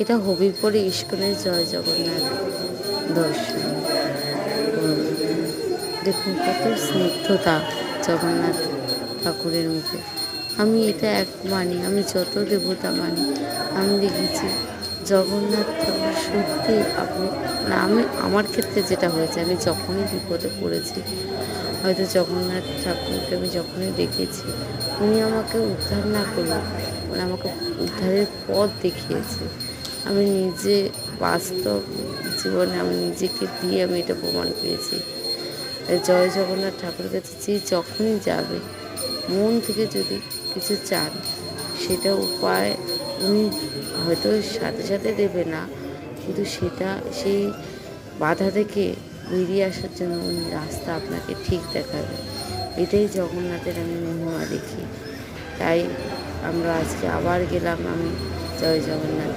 এটা হবিবপুরে ইস্কনের জয় জগন্নাথ দর্শন। দেখুন কত স্নিগ্ধতা জগন্নাথ ঠাকুরের মুখে। আমি এটা এক মানি, আমি যত দেবতা মানি, আমি দেখেছি জগন্নাথ ঠাকুর সত্যি আপনি না, আমি আমার ক্ষেত্রে যেটা হয়েছে, আমি যখনই বিপদে পড়েছি, হয়তো জগন্নাথ ঠাকুরকে আমি যখনই ডেকেছি, উনি আমাকে উদ্ধার না করলেও মানে আমাকে উদ্ধারের পথ দেখিয়েছে। আমি নিজে বাস্তব জীবনে আমি নিজেকে দিয়ে আমি এটা প্রমাণ পেয়েছি। জয় জগন্নাথ ঠাকুরের কাছে যে যখনই যাবে, মন থেকে যদি কিছু চান, সেটা উপায় উনি হয়তো সাথে সাথে দেবে না, কিন্তু সেটা সেই বাধা থেকে বেরিয়ে আসার জন্য উনি রাস্তা আপনাকে ঠিক দেখাবে। এটাই জগন্নাথের আমি মহিমা দেখি। তাই আমরা আজকে আবার গেলাম আমি জয় জগন্নাথ